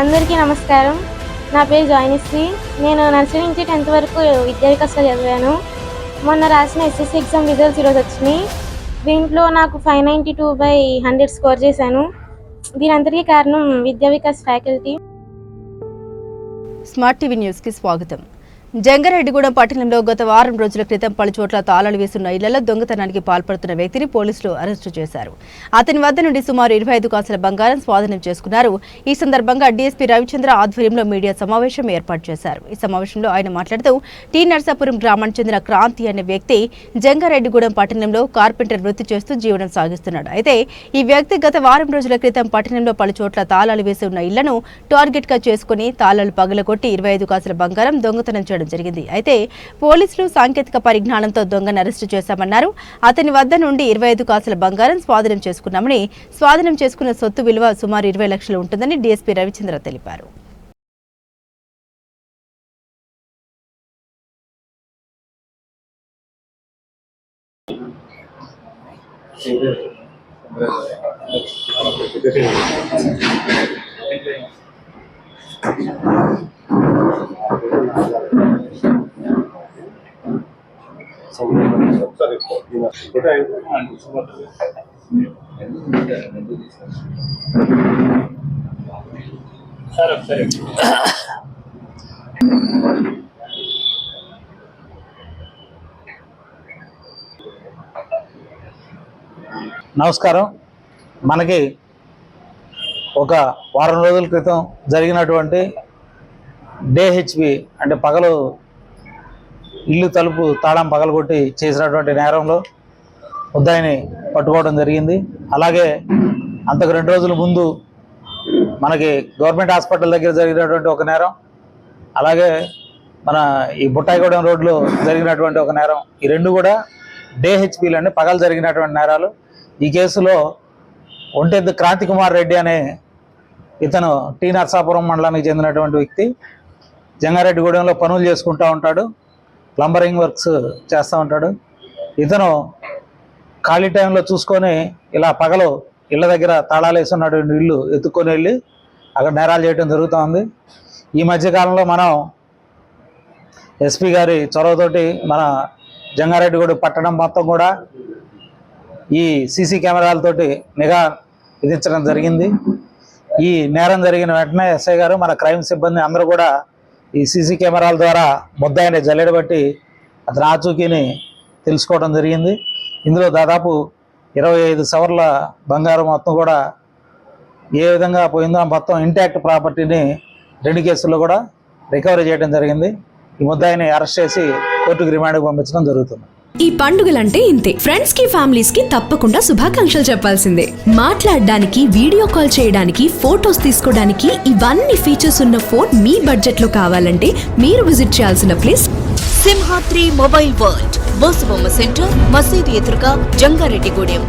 అందరికీ నమస్కారం. నా పేరు జాయినిశ్రీ. నేను నర్సరీ నుంచి 10th వరకు విద్యా వికాస్లో చదివాను. మొన్న రాసిన ఎస్ఎస్సి ఎగ్జామ్ రిజల్ట్స్ ఈరోజు వచ్చినాయి. దీంట్లో నాకు 592/100 స్కోర్ చేశాను. దీనంతటికీ కారణం విద్యా వికాస్ ఫ్యాకల్టీ. స్మార్ట్ టీవీ న్యూస్కి స్వాగతం. జంగారెడ్డిగూడెం పట్టణంలో గత వారం రోజుల క్రితం పలుచోట్ల తాళాలు వేసున్న ఇళ్లలో దొంగతనానికి పాల్పడుతున్న వ్యక్తిని పోలీసులు అరెస్టు చేశారు. అతని వద్ద నుండి సుమారు 25 కాసుల బంగారం స్వాధీనం చేసుకున్నారు. ఈ సందర్భంగా డీఎస్పీ రవిచంద్ర ఆధ్వర్యంలో మీడియా సమావేశం ఏర్పాటు చేశారు. ఈ సమావేశంలో ఆయన మాట్లాడుతూ టీ నర్సాపురం గ్రామానికి చెందిన క్రాంతి అనే వ్యక్తి జంగారెడ్డిగూడెం పట్టణంలో కార్పెంటర్ వృత్తి చేస్తూ జీవనం సాగిస్తున్నాడు. అయితే ఈ వ్యక్తి గత వారం రోజుల క్రితం పట్టణంలో పలుచోట్ల తాళాలు వేసి ఉన్న ఇళ్లను టార్గెట్ గా చేసుకుని తాళాలు పగలగొట్టి 25 కాసుల బంగారం దొంగతనం చేయడం జరిగింది. అయితే పోలీసులు సాంకేతిక పరిజ్ఞానంతో దొంగను అరెస్టు చేశామన్నారు. అతని వద్ద నుండి 25 కాసుల బంగారం స్వాధీనం చేసుకున్నామని, స్వాధీనం చేసుకున్న సొత్తు విలువ సుమారు 20 లక్షలు ఉంటుందని డీఎస్పీ రవిచంద్ర తెలిపారు. నమస్కారం. మనకి ఒక వారం రోజుల క్రితం జరిగినటువంటి డేహెచ్పి అంటే పగలు ఇల్లు తలుపు తాళం పగలగొట్టి చేసినటువంటి నేరంలో ముద్దాయిని పట్టుకోవడం జరిగింది. అలాగే అంతకు 2 రోజుల ముందు మనకి గవర్నమెంట్ హాస్పిటల్ దగ్గర జరిగినటువంటి ఒక నేరం, అలాగే మన ఈ బుట్టాయిగూడెం రోడ్లో జరిగినటువంటి ఒక నేరం, ఈ 2 కూడా డేహెచ్పీలు అంటే పగలు జరిగినటువంటి నేరాలు. ఈ కేసులో ఒంటెద్దు క్రాంతి కుమార్ రెడ్డి అనే ఇతను టీ నర్సాపురం మండలానికి చెందినటువంటి వ్యక్తి. జంగారెడ్డిగూడెంలో పనులు చేసుకుంటూ ఉంటాడు, ప్లంబరింగ్ వర్క్స్ చేస్తూ ఉంటాడు. ఇతను ఖాళీ టైంలో చూసుకొని ఇలా పగలు ఇళ్ళ దగ్గర తాళాలు వేసున్నటువంటి ఇల్లు ఎత్తుక్కొని వెళ్ళి అక్కడ నేరాలు చేయడం జరుగుతూ. ఈ మధ్యకాలంలో మనం ఎస్పీ గారి చొరవతోటి మన జంగారెడ్డిగూడెం పట్టణం మొత్తం కూడా ఈ సీసీ కెమెరాలతోటి నిఘా విధించడం జరిగింది. ఈ నేరం జరిగిన వెంటనే ఎస్ఐ గారు, మన క్రైమ్ సిబ్బంది అందరూ కూడా ఈ సీసీ కెమెరాల ద్వారా ముద్దాయిని జల్లెడబట్టి అతని ఆచూకీని తెలుసుకోవడం జరిగింది. ఇందులో దాదాపు 25 సవర్ల బంగారం మొత్తం కూడా ఏ విధంగా పోయిందో మొత్తం ఇంటాక్ట్ ప్రాపర్టీని 2 కేసుల్లో కూడా రికవరీ చేయడం జరిగింది. ఈ ముద్దాయిని అరెస్ట్ చేసి కోర్టుకు రిమాండ్కి పంపించడం జరుగుతుంది. ఈ పండుగలంటే ఇంతే. ఫ్రెండ్స్ కి, ఫ్యామిలీస్ కి తప్పకుండా శుభాకాంక్షలు చెప్పాల్సిందే. మాట్లాడడానికి, వీడియో కాల్ చేయడానికి, ఫోటోస్ తీసుకోవడానికి ఇవన్నీ ఫీచర్స్ ఉన్న ఫోన్ మీ బడ్జెట్ లో కావాలంటే మీరు విజిట్ చేయాల్సిన place Simhadri mobile world, బోసుబొమ్మ centre, మసీదు ఎదురుగా, జంగారెడ్డిగూడెం.